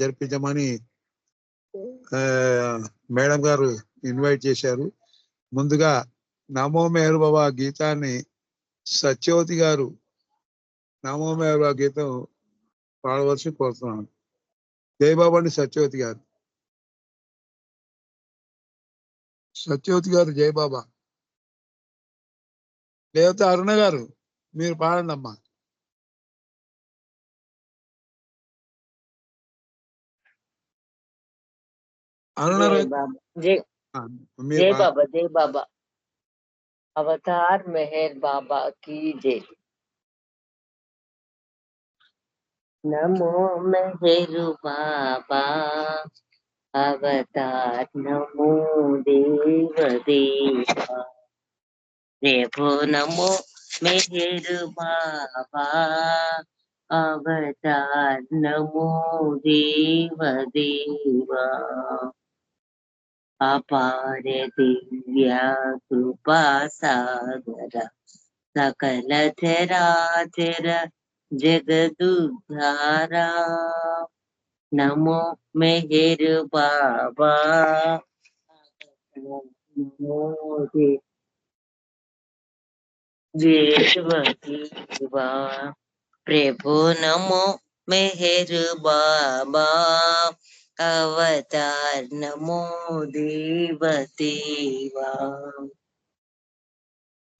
జరిపించమని madam గారు invite చేశారు. ముందుగా నమో మెహర్ బాబా గీతాన్ని సత్యవతి గారు నమో మెహర్ బాబా గీతం పాడవలసి కోరుతున్నాను. జయబాబా అండి సత్యవతి గారు. సత్యవతి గారు జయబాబా. లేకపోతే అరుణ గారు మీరు పాడండి అమ్మా. అరుణ जय बाबा जय बाबा। अवतार मेहर बाबा की जय। नमो मेहर बाबा अवतार नमो देव देवा। देवो नमो मेहर बाबा अवतार नमो देव देवा। अपार दिव्या कृपा सागर सकल चराचर जगदुद्धारा। नमो मेहर बाबा नमो देवा। प्रभु नमो मेहर बाबा अवतार नमो देव देवा।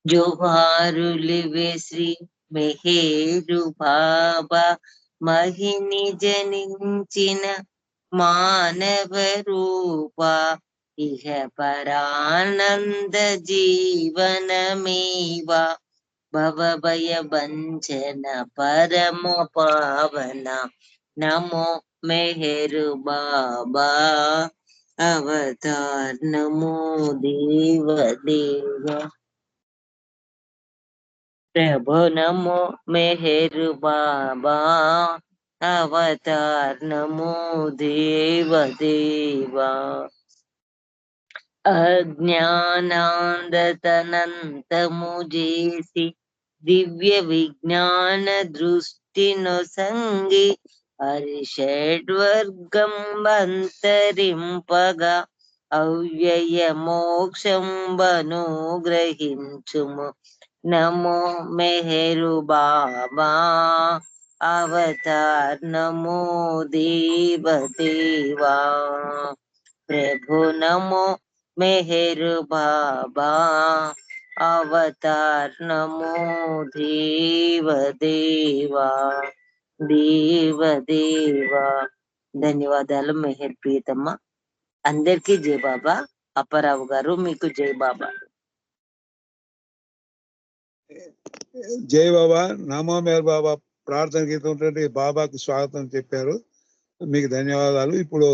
जोहारुलिवे श्री मेहेरु बाबा महिनि जनिंचिन मानव रूपा। इह परानंद जीवन मेवा भवभय भंजन परम पावना। नमो मेहर बाबा अवतार नमो देव देवा। प्रभु नमो मेहर बाबा अवतार नमो देव देवा। अज्ञानांदतनंतमु जेसी दिव्य विज्ञान दृष्टि नొసంగి హరిషడ్వర్గం అంతరింపగా అవ్యయ మోక్షంబను గ్రహించుము। नमो मेहरु बाबा अवतार नमो देव देवा। प्रभु नमो मेहरु बाबा अवतार नमो देव देवा देव देवा। ధన్యవాదాలు మెహర్ ప్రీతమ్మ. అందరికీ జై బాబా. అప్పారావు గారు మీకు జై బాబా. జై బాబా. నమో మేర్ బాబా ప్రార్థన గీతం బాబాకి స్వాగతం చెప్పారు. మీకు ధన్యవాదాలు. ఇప్పుడు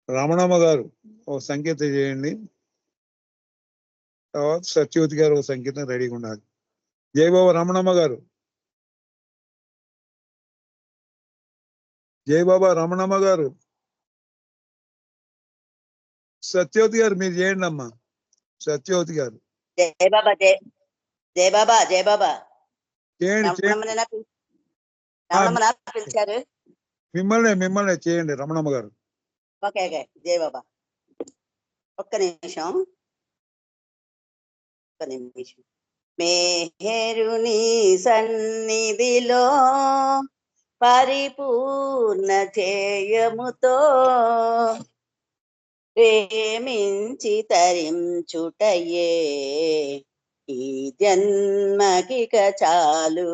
రమణమ్మ గారు ఒక సంగీతం చేయండి. తర్వాత సత్యవతి గారు ఒక సంగీతం రెడీగా ఉండాలి. జై బాబా రమణమ్మ గారు. జై బాబా రమణమ్మ గారు. సత్యవతి గారు మీరు చేయండి అమ్మా. సత్యవతి గారు. జై బాబా జై బాబా జై బాబా. చేయండి పిలిచారు. మిమ్మల్ని చేయండి రమణమ్మ గారు. Okay okay. జై బాబా. ఒక్క నిమిషం. మేహరుని సన్నిధిలో పరిపూర్ణ చేయముతో ప్రేమించి తరించుటయే ఈ జన్మకిక చాలు।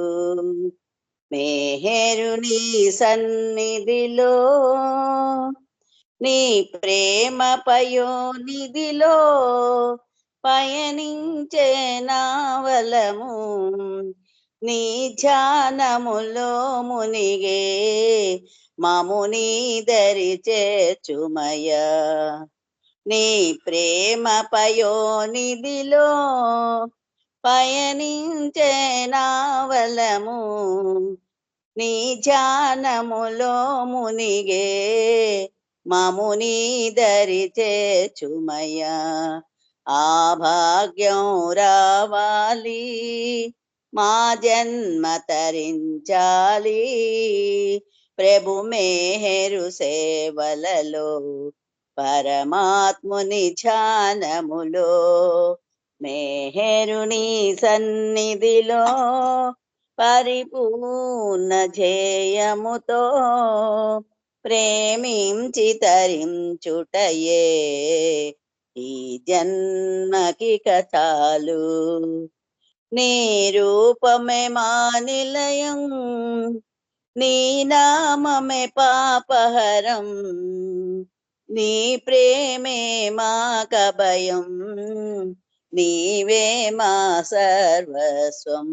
మేహరుని సన్నిధిలో నీ ప్రేమ పయోనిధిలో పయనించే నావలము నీ ధ్యానములో మునిగే మాముని దరి చేర్చుమయ। నీ ప్రేమ పయోనిధిలో పయనించే నావలము నీ ధ్యానములో మునిగే మాముని దరి చేర్చుమయ। ఆ భాగ్యం రావాలి మా జన్మ తరించాలి ప్రభు మేహరు సేవలలో పరమాత్ముని ధ్యానములో మేహరుని సన్నిధిలో పరిపూర్ణ జయముతో ప్రేమించి తరించుటయే ఈ జన్మకి చాలు. నీ రూపమే మా నిలయం, నీ నామమే పాపహరం, నీ ప్రేమే మా కభయం, నీవే మా సర్వస్వం.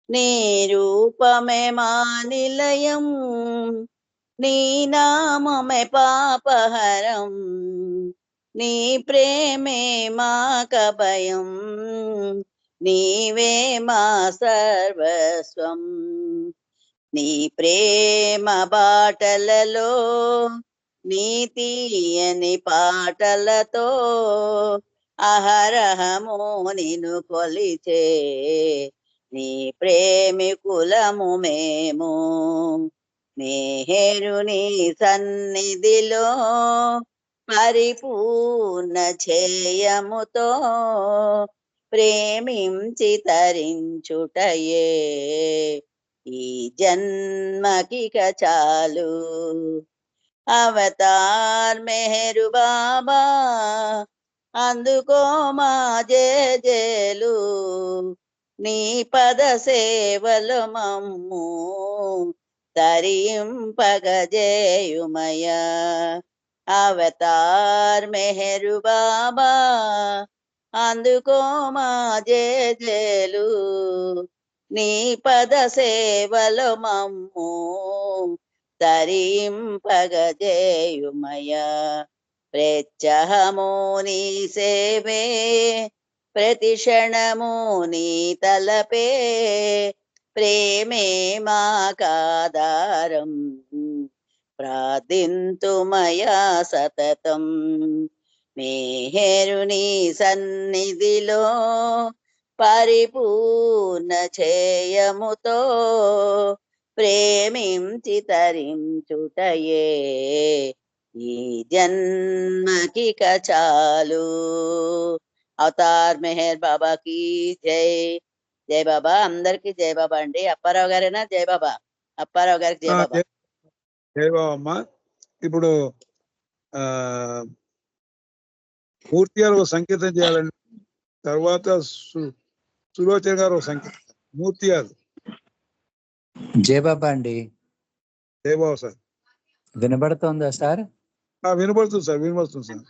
నీ రూపమే మా నిలయం, నీ నామమే పాపహరం, నీ ప్రేమే మా కభయం, నీవే మా సర్వస్వం. నీ ప్రేమ బాటలలో నీ తీయని పాటలతో అహరహము నిన్ను కొలిచే నీ ప్రేమికులము మేము. మేహరుని సన్నిధిలో పరిపూర్ణ ఛేయముతో ప్రేమించి తరించుటయే ఈ జన్మకి చాలు. అవతార్ మెహరు బాబా అందుకో మా జేజేలు, నీ పద సేవలు మమ్ము తరింపగజేయుమయ. అవతార్ మెహరు బాబా అందుకో మా జేజేలు, నీ పద సేవలు మమ్ము తరింపగజేయుమయ. ప్రత్యహము నీ సేవే ప్రతి క్షణము నీ తలపే, ప్రేమే మాకాధారం ప్రార్థింతుమయా సతతం. మేహరుని సన్నిధిలో పరిపూర్ణ ఛేయముతో ప్రేమించి తరించుటయే ఈ జన్మకి చాలు. అవతార్ మెహర్ బాబాకి జై. జై బాబా. అందరికి జై బాబా అండి. అప్పారావు గారేనా? జై బాబా. అప్పారావు గారికి జై బాబా. జై బాబా అమ్మ. ఇప్పుడు మూర్తి గారు ఒక సంకేతం చేయాలండి, తర్వాత సులోచన గారు ఒక సంకేతం. మూర్తి గారు. జై బాబా అండి. జై బాబా సార్. వినబడుతోందా సార్? వినబడుతుంది సార్, వినబడుతుంది సార్.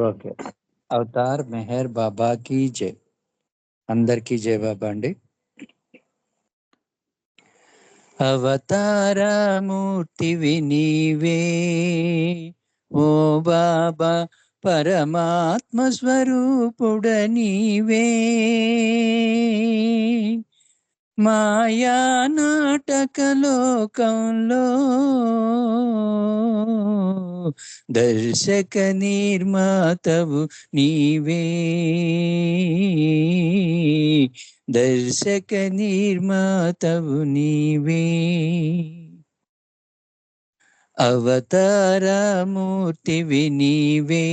ఓకే. అవతార్ మెహర్ బాబాకి జై. అందరికీ జై బాబా అండి. అవతారమూర్తివి నీవే ఓ బాబా, పరమాత్మ స్వరూపుడ నీవే. మాయా నాటక లోకంలో దర్శక నిర్మాతవు నీవే, దర్శక నిర్మాతవు నీవే. అవతారమూర్తివి నీవే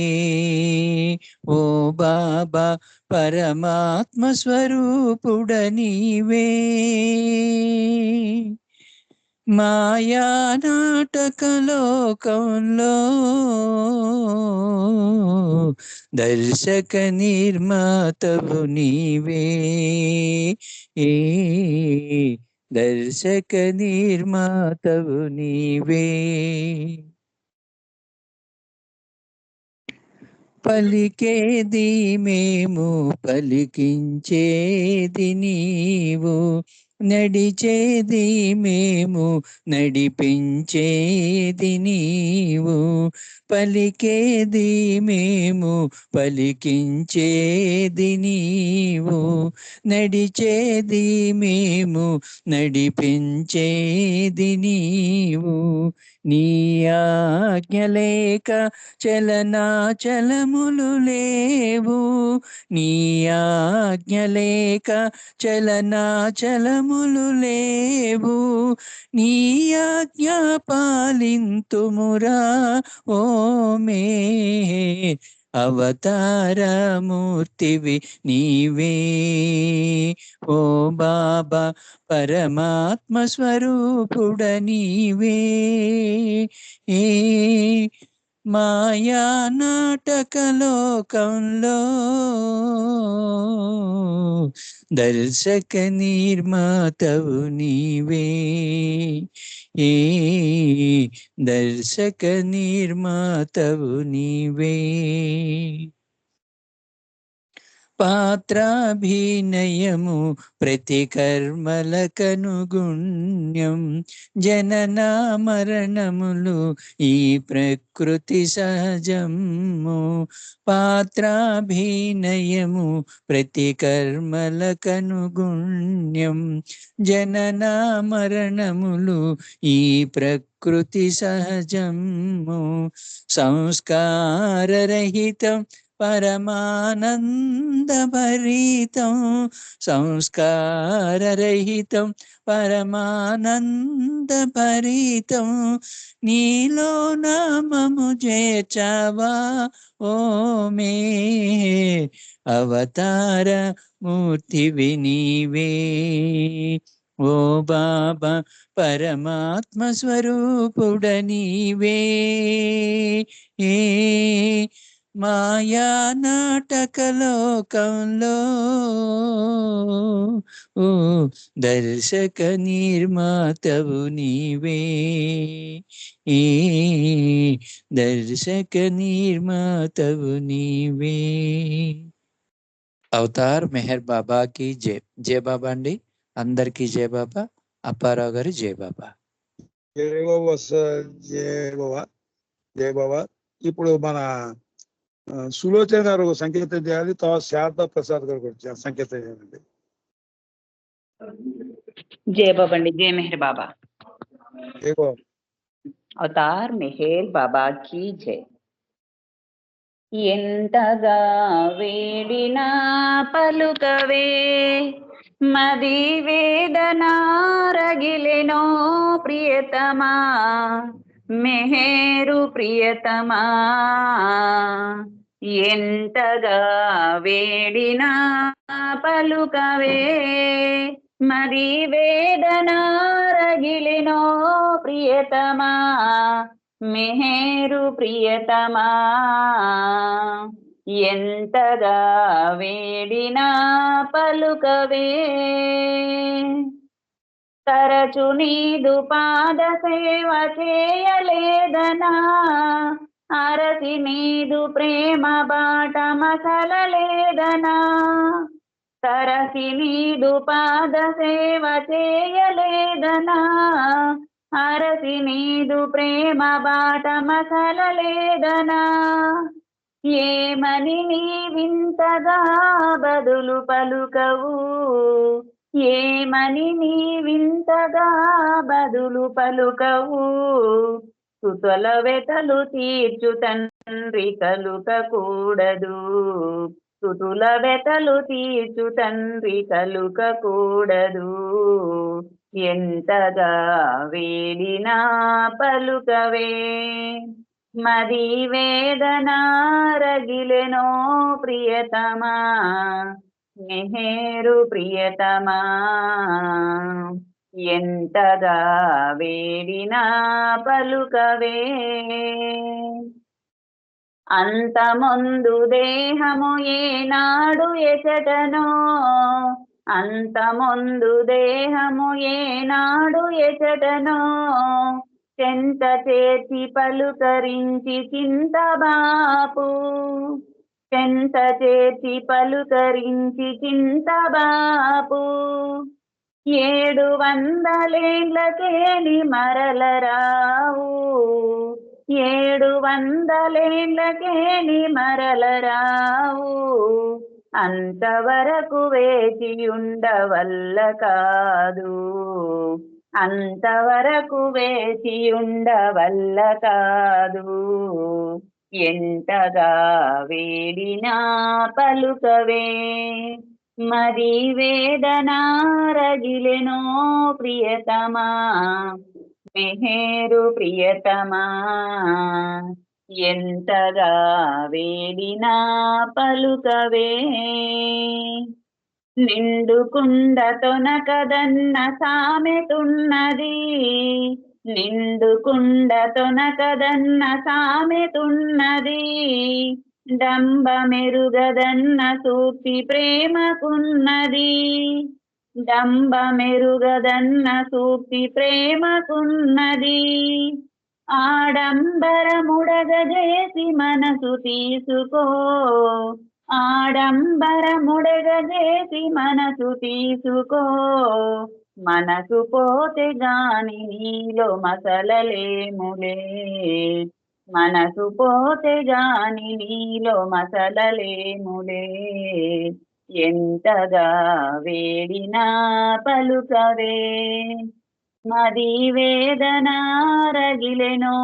ఓ బాబా, పరమాత్మ స్వరూపుడ నీవే. మాయా నాటక లోకంలో దర్శక నిర్మాతవు నీవే, దర్శక నిర్మాతవు నీవే. పలికేది మేము పలికించేది నీవు, నడిచేది మేము నడిపించేది నీవు. పలికేది మేము పలికించేది నీవు, నడిచేది మేము నడిపించేది నీవు. నీ ఆజ్ఞ లేక చలనాచలములు లేవు, నీ ఆజ్ఞ లేక చలనాచలములు భేదములు లేవు, నీ ఆజ్ఞ పాలింతుమురా ఓ మే అవతారమూర్తివి నీవే ఓ బాబా, పరమాత్మ స్వరూపుడ నీవే. ఏ మాయా నాటక లోకంలో దర్శక నిర్మాతవు నీవే. ఏ దర్శక నిర్మాతవు నీవే. పాత్రాభినయము ప్రతి కర్మలకనుగుణ్యం, జనన మరణములు ఈ ప్రకృతి సహజము. పాత్రాభినయము ప్రతి కర్మలకనుగుణ్యం, జనన మరణములు ఈ ప్రకృతి సహజము. సంస్కారరహితం పరమానందభరితం, సంస్కారరహితం పరమానందభరితం, నీలో నామము చేర్చావా ఓ మే అవతార మూర్తివి నీవే. ఓ బాబా, పరమాత్మ స్వరూపుడ నీవే. ఏ మాయా నాటక లోకంలో దర్శక నిర్మాతవు నీవే. ఏ దర్శక నిర్మాతవు నీవే. అవతార్ మెహర్ బాబా కి జై. జై బాబా అండి, అందరికీ జై బాబా. అప్పారావు గారు జై బాబా. జై బాబా సార్, జై బాబా, జై బాబా. ఇప్పుడు మన సులోచన గారు సంకేతం చేయాలి, తర్వాత శారదా ప్రసాద్ గారు కూడా సంకేతం చేయాలండి. जय बाबा जय मेहर बाबा। జై బాబా. अवतार मेहर बाबा की जय। ఎంతగా వేడినా పలుకవే, మది వేదనా రగిలెనో ప్రియతమా, మెహరు ప్రియతమా. ఎంతగా వేడినా పలుకవే, మది వేదనా రగిలెనో ప్రియతమా, మెహరు ప్రియతమా. ఎంతగా వేడినా పలుకవే, తరచు నీదు పాద సేవ చేయలేదనా, అరసి నీదు ప్రేమ బాట మసలలేదనా. తరసి నీదు పాద సేవ చేయలేదనా, అరసి నీదు ప్రేమ బాట మసలలేదనా. ఏమని నీవింతగా బదులు పలుకవు, ఏమని నీవింతగా బదులు పలుకవు. సుతల వెతలు తీర్చు తండ్రి కలుకకూడదు, సుతుల వెతలు తీర్చు తండ్రి కలుకకూడదు. ఎంతగా వేడినా పలుకవే, మది వేదనా రగిలెనో ప్రియతమా, మెహరు ప్రియతమా. ఎంతగా వేడినా పలుకవే, అంతమొందు దేహము ఏనాడు ఎచటనో, అంతమొందు దేహము ఏనాడు ఎచటనో. చెంత చేర్చి పలుకరించి చింతబాపు, చెంత చేర్చి పలుకరించి చింతబాపు. 700 మరల రావు, 700 మరల రావు. అంతవరకు వేచి ఉండవల్ల కాదు, అంతవరకు వేచి ఉండవల్ల కాదు. ఎంతగా వేడినా పలుకవే, మది వేదనా రగిలెనో ప్రియతమా మెహేరు ప్రియతమా ఎంతగా వేడినా పలుకవే నిండు కుండతోనకదన్న సామెతున్నది నిండు కుండతోనకదన్న సామెతున్నది డంబ మెరుగదన్న సూక్తి ప్రేమకున్నది డంబ మెరుగదన్న సూక్తి ప్రేమకున్నది ఆడంబరముడగజేసి మనసు తీసుకో ఆడంబరముడగజేసి మనసు తీసుకో మనసు పోతే గాని నీలో మసలలేములే మనసు పోతే గాని నీలో మసలలేములే ఎంతగా వేడినా పలుకవే మది వేదనా రగిలెనో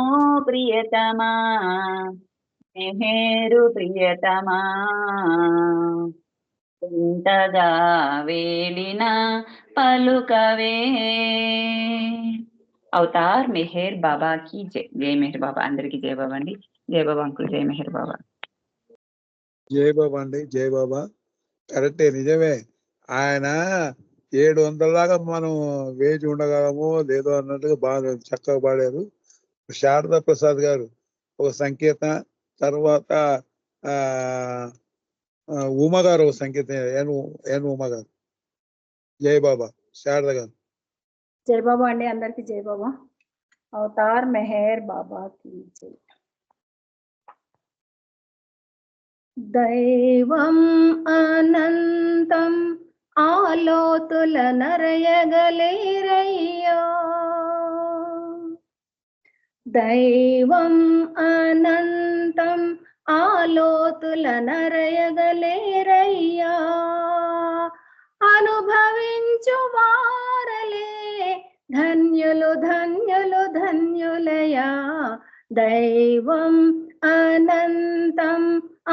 ప్రియతమా మెహేరు ప్రియతమా ఎంతగా వేడినా పలుకవే అవతార్ మెహర్ బాబాకి జై జై మెహర్ బాబా అందరికి జై బాబా అండి జై బాబా అంకుల్ జై మెహర్ బాబా జై బాబా అండి, జై బాబా. కరెక్టే, నిజమే. ఆయన 700 దాకా మనం వేచి ఉండగలము లేదో అన్నట్టుగా బాగా చక్కగా పాడారు. శారదా ప్రసాద్ గారు ఒక సంకేత, తర్వాత ఆ ఉమ గారు ఒక సంకేతం, ఎన్ ఉమ గారు. జై బాబా. శారద గారు. జై బాబా అండి, అందరికి జై బాబా. అవతార్ మెహర్ బాబా కి జై. దైవం అనంతం ఆలోతుల నరయగలేరయ్యా దైవం అనంతం ఆలోతుల నరయగలేరయ్యా అనుభవించు వారలే ధన్యులు ధన్యులు ధన్యులయా దైవం అనంతం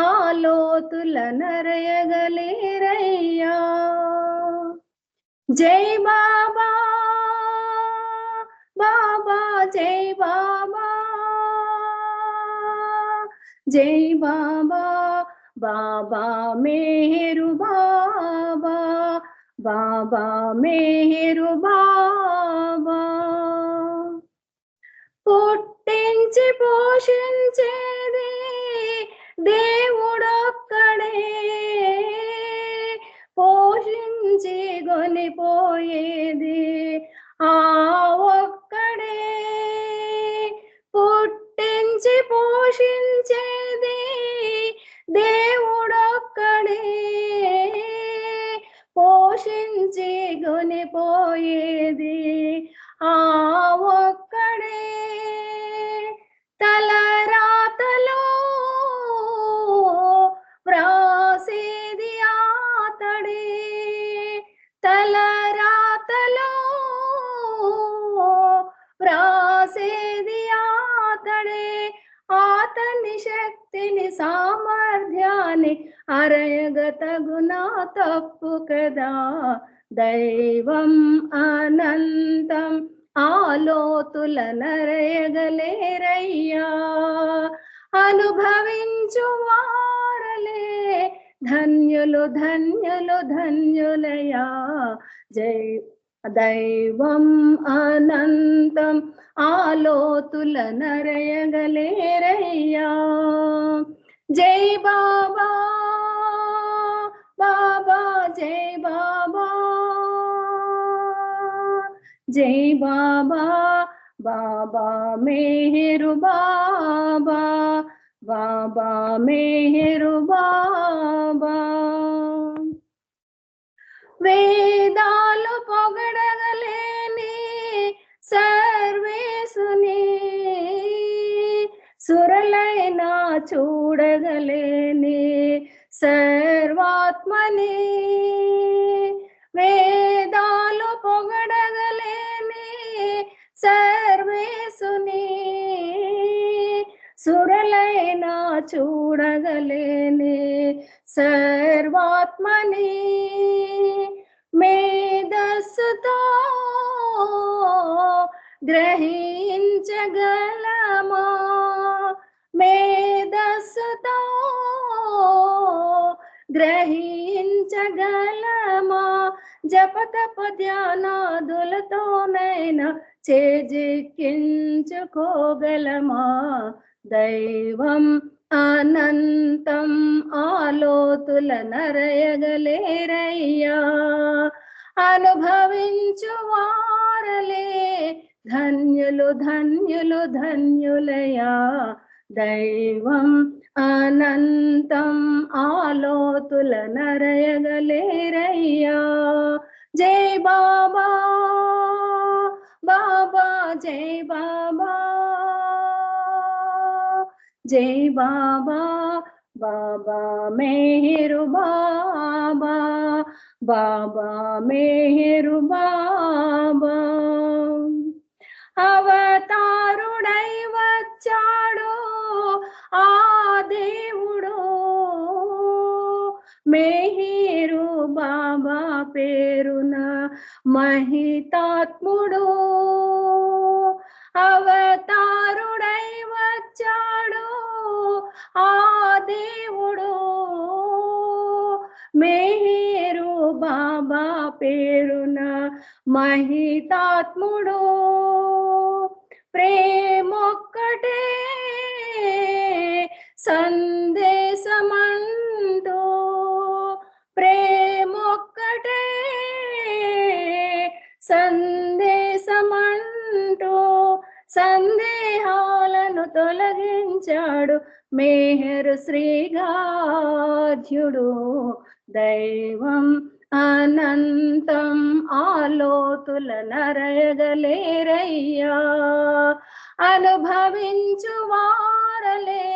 ఆలోతుల నరయగలేరయ్యా జై బాబా బాబా జై బాబా జై బాబా బాబా మేరు బాబా బాబా మేరు బాబా పుట్టించి పోషించేది దేవుడొక్కడే పోషించి గొనిపోయేది ఆ ఒక్కడే పుట్టించి పోషించేది దేవుడొక్కడే పోషించి గొనిపోయేది ఆ ఒక్కడే తలరాతలో వ్రాసేది ఆతడే తలరాతలో వ్రాసేది ఆతడే ఆతని శక్తిని సామర్థ్యాన్ని అరయగతగునా తప్పు కదా దైవం అనంతం ఆలోతుల నరయగలేరయ్యా అనుభవించు వారలే ధన్యులు ధన్యులు ధన్యులయా జై దైవం అనంతం ఆలోతుల నరయగలేరయ్యా జై బాబా బాబా జై బాబా జై బాబా బాబా మేరు బాబా బాబా మేరు బాబా వేదాలు పొగడగలేని సర్వేసుని సురలైనా చూడగలేని సర్వాత్మని వేదాలు పొగడగలేని సర్వేసుని సురలైనా చూడగలేని సర్వాత్మని మేధస్సుతో గ్రహించగలమా మేధస్సుతో గ్రహించగలమా జపతప ధ్యానాదులతోనైనా చేజిక్కించుకోగలమా దైవం అనంతం ఆలోతుల నరయగలేరయ్యా అనుభవించు వారలే ధన్యులు ధన్యులు ధన్యులయా దైవం అనంతం ఆలోతుల నరయగలేరయ్యా జై బాబా బాబా జై బాబా జై బాబా బాబా మేరు బాబా బాబా మేరు బాబా అవతారుడై వచ్చాడు ఆ దేవుడు మేరు బాబా పేరున మహితాత్ముడు అవతారుడై వచ్చాడు ఆ దేవుడు మేరు బాబా పేరున మహితాత్ముడు ప్రేమొక్కటే సందేశమంటూ ప్రేమొక్కటే సందేశమంటూ సందేహాలను తొలగించాడు మేహర్ శ్రీగాధ్యుడు దైవం అనంతం ఆలోతుల నరయగలేరయ్యా అనుభవించు వారలే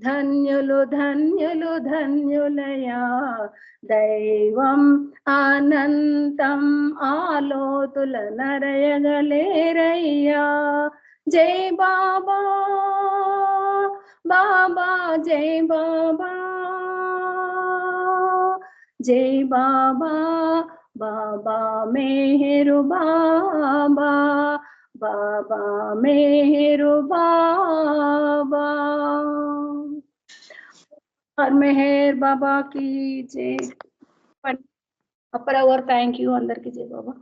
ధన్యులు ధన్యులు ధన్యులయా దైవం అనంతం ఆలోతుల నరయగలేరయ్యా జై బాబా బాబా జై బాబా జై బాబా బాబా మేరు బాబా బాబా మేరు బాబా और मेहर बाबा की जय अपर थैंक यू अंदर की जय बाबा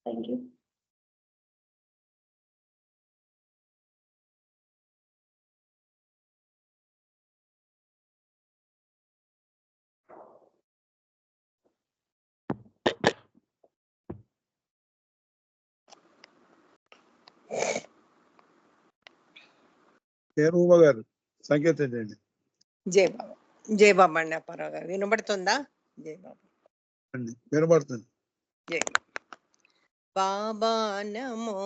थैंक यू పేరుమ గారు సంకేతించండి. జై బాబా జై బాబా అండి అప్పారావు గారు వినబడుతుందా? జై బాబా అండి వినబడుతుంది. జై బాబా నమో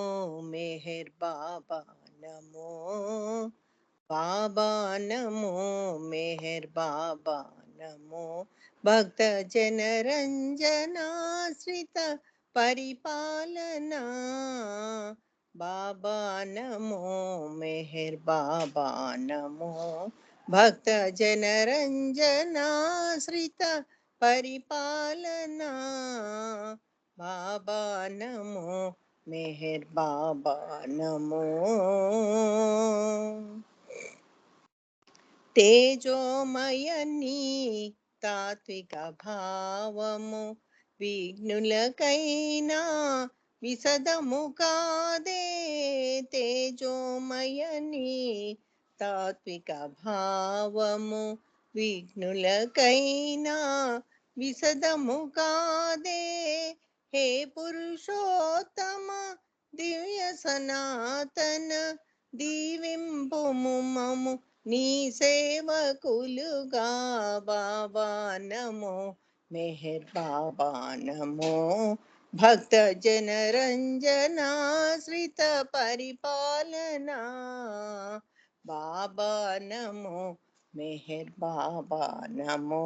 మెహర్ బాబా నమో బాబా నమో మెహర్ బాబా నమో భక్త జన రంజనాశ్రిత పరిపాలనా బాబా నమో మెహర్ బాబా నమో భక్త జన రంజనాశ్రిత పరిపాలనా బాబా నమో మెహర్ బాబా నమో తేజోమయని తాత్విక భావము విఘ్నులకైనా విసదము కాదే తేజోమయని తాత్విక భావము విఘ్నులకైనా విసదము కాదే హే పురుషోత్తమ దివ్య సనాతన దీవింపుము మము నీ సేవకులుగా బాబా నమో మెహర్ బాబా నమో భక్త జన రంజనాశ్రిత పరిపాలనా బాబా నమో మెహర్ బాబా నమో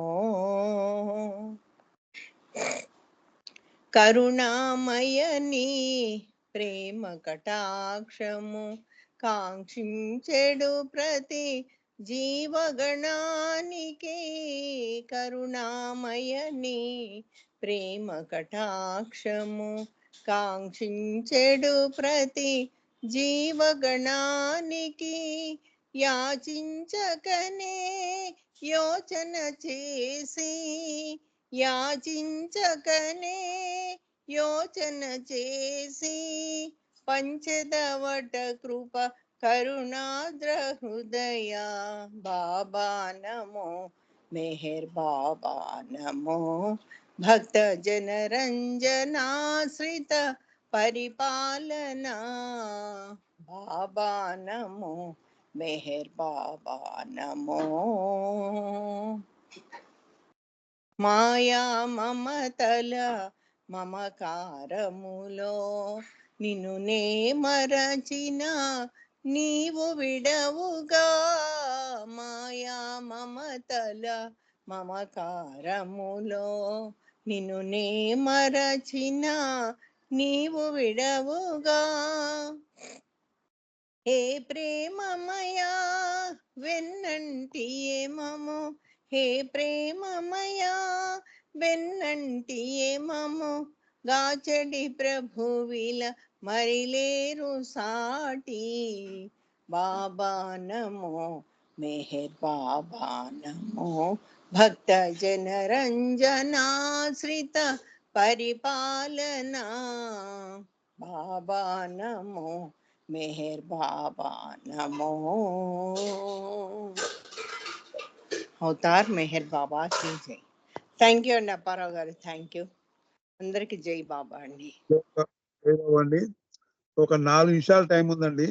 కరుణామయని ప్రేమ కటాక్షము కాంక్షించెడు ప్రతి జీవగణానికి కరుణామయని ప్రేమ కటాక్షము. కాంక్షించెడు ప్రతి జీవగణానికి యాచించకనే యోచన చేసి, యాచించకనే యోచన చేసి పంచదవట కృప కరుణాద్ర హృదయ. బాబా నమో మెహర్ బాబా నమో, భక్త జన రంజనాశ్రిత పరిపాలనా. బాబా నమో మెహర్ బాబా నమో. మాయా మమతల మమకారములో నిన్ను నే మరచిన నీవు విడవుగా. మాయా మమతల మమకారములో నిన్ను నే మరచిన నీవు విడవుగా. హే ప్రేమమయా వెన్నంటి ఏమము, హే ప్రేమమయా వెన్నంటి ఏమము, గాచడి ప్రభువిల మరిలేరు సాటి. బాబా నమో మెహర్ బాబా నమో, భక్త జన రంజనాశ్రిత పరిపాలనా. బాబా నమో మెహర్ బాబా నమో. అవతార్ మెహర్ బాబా కి జై. థ్యాంక్ యూ అండి అప్పారావు గారు, థ్యాంక్ యూ. అందరికి జై బాబా అండి. అండి ఒక 4 నిమిషాల టైం ఉందండి.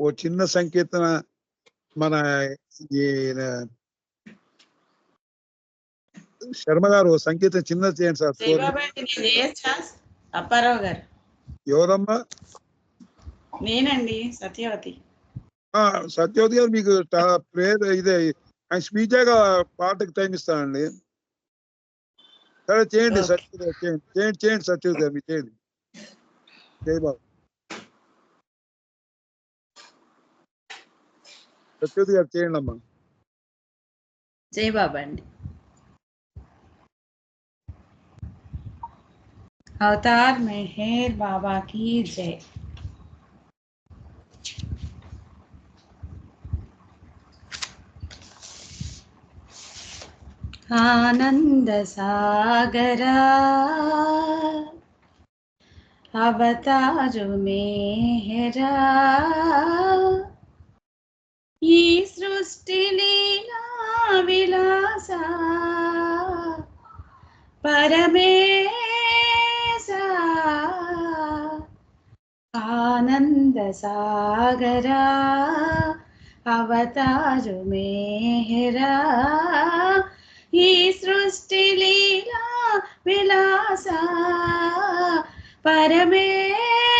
ఓ చిన్న సంకీర్తన మన శర్మ గారు సంకీర్తన చిన్న చేయండి సార్. అప్పారావు గారు. ఎవరమ్మా? నేనండి, సత్యవతి. సత్యవతి గారు మీకు ప్రేయర్ ఇదే ఆయన స్పీచ్ పాటకి టైం ఇస్తానండి. సరే చేయండి సత్యవతి గారు, చేయండి సత్యవతి గారు, మీరు చేయండి. జై బాబు. సత్యవతి గారు చేయండి అమ్మా. జై బాబా అండి. అవతార్ మెహర్ బాబా की जय. आनंद सागरा అవతారు మేహరా, ఈ సృష్టి లీలా విలాస పరమేశా. ఆనంద సాగరా అవతారు మేహరా, ఈ సృష్టి లీలా విలాస పరమేశా.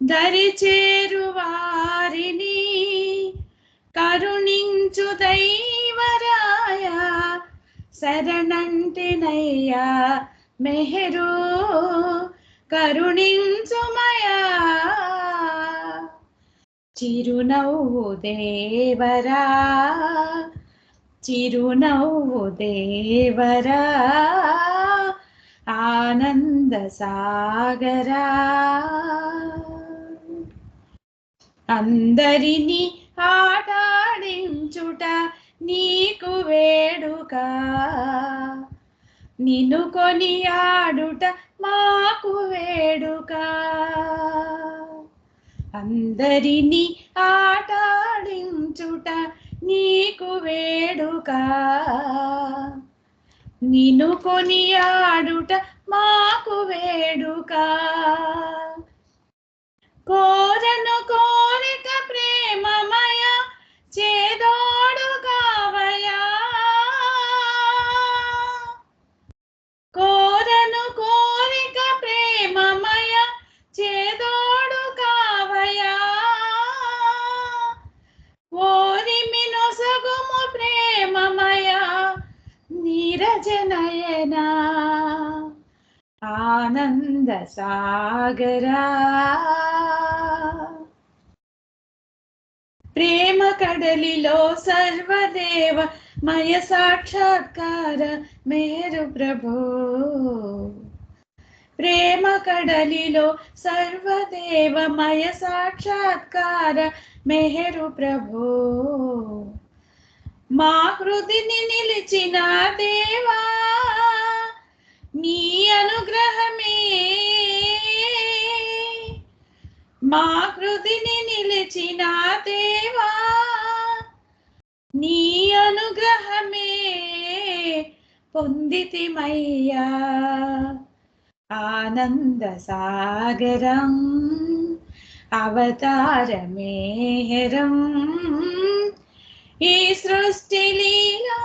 దరిచేరు వారిని కరుణించు దైవరాయ, శరణంటినయ్యా మెహరు కరుణించుమయా. చిరునవ్వు దేవరా, చిరునవ్వు దేవరా, ఆనంద సాగరా. అందరినీ ఆటాడించుట నీకు వేడుక, నిన్ను కొనియాడుట మాకు వేడుక. అందరినీ ఆటాడించుట నీకు వేడుక, నిన్ను కొనియాడుట మాకు వేడుక. కోరను కోరిక ప్రేమమయ చేదోడు కావయా, కోరను కోరిక ప్రేమమయ చేదోడు కావయా. ఓరిమి నొసగుము ప్రేమమయ నీరజనయనా, ఆనంద సాగరా ప్రేమ కడలిలో సర్వదేవ మయ సాక్షాత్కార మేరు ప్రభో. ప్రేమ కడలిలో సర్వదేవమయ సాక్షాత్కార మెహరు ప్రభో. మా హృదిని నిలిచిన దేవా నీ అనుగ్రహమే, మా హృదిని నిలిచిన దేవా నీ అనుగ్రహమే పొందితిమయ్యా. ఆనంద సాగరం అవతారమేహరం ఈ సృష్టి లీలా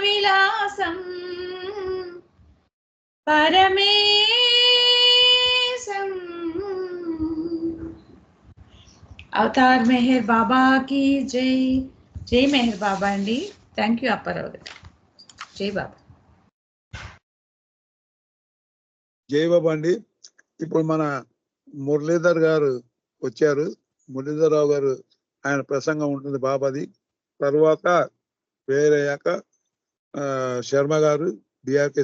విలాసం పరమేశం. అవతార్ మెహర్ బాబా की జై. జై మెహర్ బాబా అండి. థ్యాంక్ యూ అప్పారావు గారు. జై బాబా. జై బాబా అండి. ఇప్పుడు మన మురళీధర్ గారు వచ్చారు. మురళీధర్ రావు గారు ఆయన ప్రసంగం ఉంటుంది బాబాది. తర్వాత వేరయ్యాక శర్మ గారు బిఆర్కే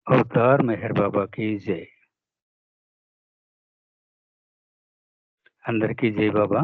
अवतार मेहर बाबा की जय. अंदर की जय बाबा.